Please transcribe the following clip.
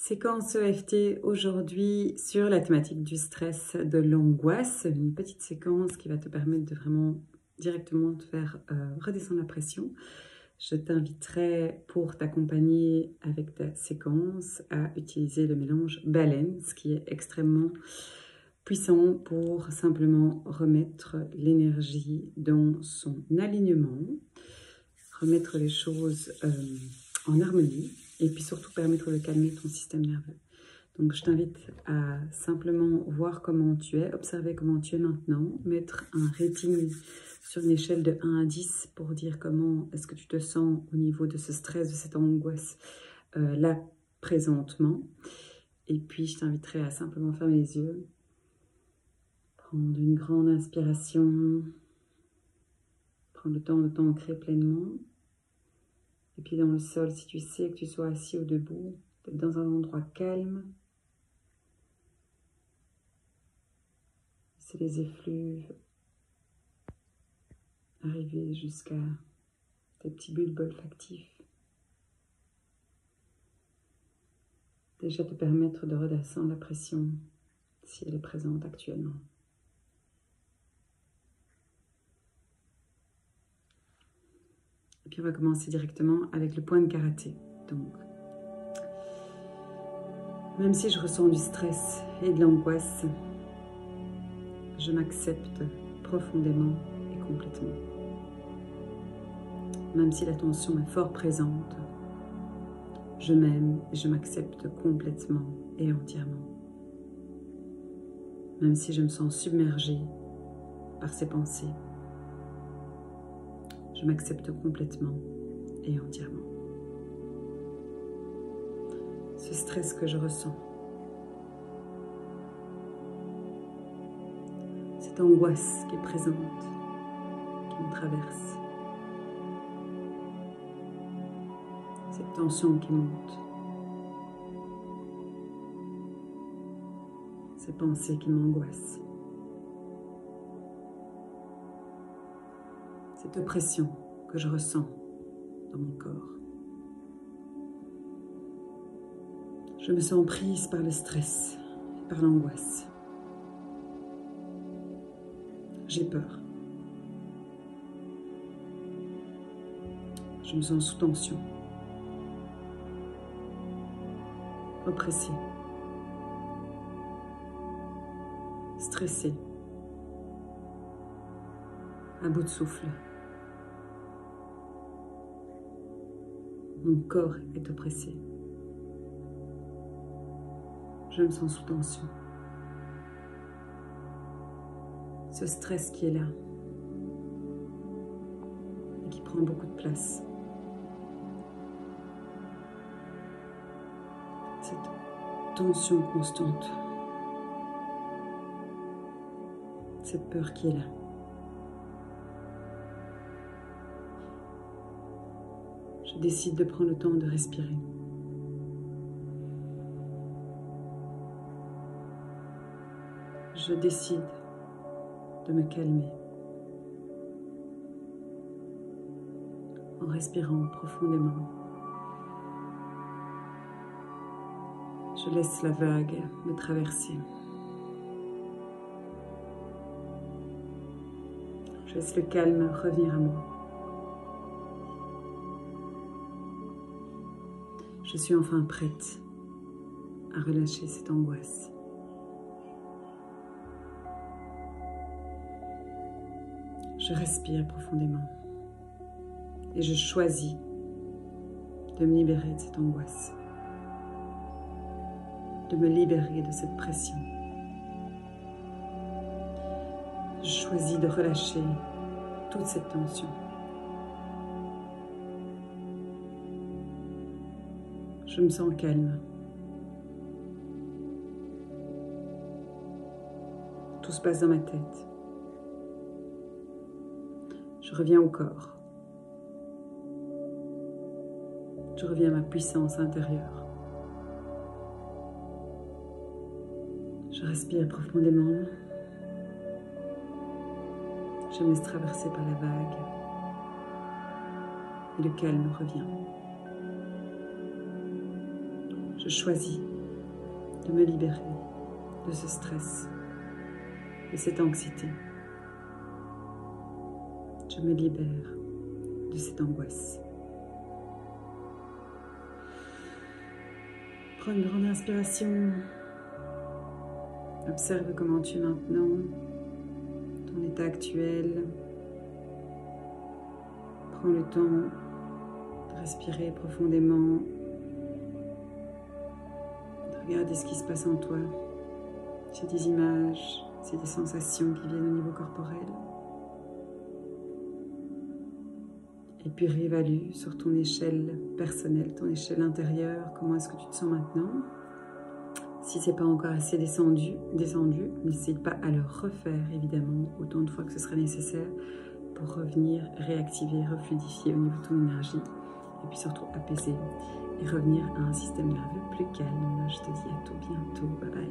Séquence EFT aujourd'hui sur la thématique du stress, de l'angoisse. Une petite séquence qui va te permettre de vraiment directement te faire redescendre la pression. Je t'inviterai pour t'accompagner avec ta séquence à utiliser le mélange baleine, ce qui est extrêmement puissant pour simplement remettre l'énergie dans son alignement, remettre les choses en harmonie. Et puis surtout permettre de calmer ton système nerveux. Donc je t'invite à simplement voir comment tu es, observer comment tu es maintenant, mettre un rating sur une échelle de 1 à 10 pour dire comment est-ce que tu te sens au niveau de ce stress, de cette angoisse là présentement. Et puis je t'inviterai à simplement fermer les yeux, prendre une grande inspiration, prendre le temps de t'ancrer pleinement. Et puis dans le sol, si tu sais que tu sois assis ou debout, peut-être dans un endroit calme. C'est les effluves arriver jusqu'à tes petits bulbes olfactifs. Déjà te permettre de redescendre la pression si elle est présente actuellement. Et puis on va commencer directement avec le point de karaté. Donc, même si je ressens du stress et de l'angoisse, je m'accepte profondément et complètement. Même si la tension est fort présente, je m'aime et je m'accepte complètement et entièrement. Même si je me sens submergée par ces pensées, je m'accepte complètement et entièrement. Ce stress que je ressens, cette angoisse qui est présente, qui me traverse, cette tension qui monte, ces pensées qui m'angoissent, cette oppression que je ressens dans mon corps. Je me sens prise par le stress, par l'angoisse. J'ai peur. Je me sens sous tension, oppressée, stressée, à bout de souffle. Mon corps est oppressé. Je me sens sous tension. Ce stress qui est là et qui prend beaucoup de place. Cette tension constante. Cette peur qui est là. Je décide de prendre le temps de respirer. Je décide de me calmer en respirant profondément. Je laisse la vague me traverser. Je laisse le calme revenir à moi. Je suis enfin prête à relâcher cette angoisse. Je respire profondément et je choisis de me libérer de cette angoisse, de me libérer de cette pression. Je choisis de relâcher toute cette tension. Je me sens calme. Tout se passe dans ma tête. Je reviens au corps. Je reviens à ma puissance intérieure. Je respire profondément. Je me laisse traverser par la vague. Et le calme revient. Je choisis de me libérer de ce stress, de cette anxiété. Je me libère de cette angoisse. Prends une grande inspiration. Observe comment tu es maintenant, ton état actuel. Prends le temps de respirer profondément, de regarder ce qui se passe en toi. C'est des images, c'est des sensations qui viennent au niveau corporel. Et puis réévalue sur ton échelle personnelle, ton échelle intérieure, comment est-ce que tu te sens maintenant. Si ce n'est pas encore assez descendu, n'hésite pas à le refaire évidemment autant de fois que ce sera nécessaire pour revenir réactiver, refluidifier au niveau de ton énergie et puis surtout apaiser et revenir à un système nerveux plus calme. Je te dis à tout bientôt, bye bye.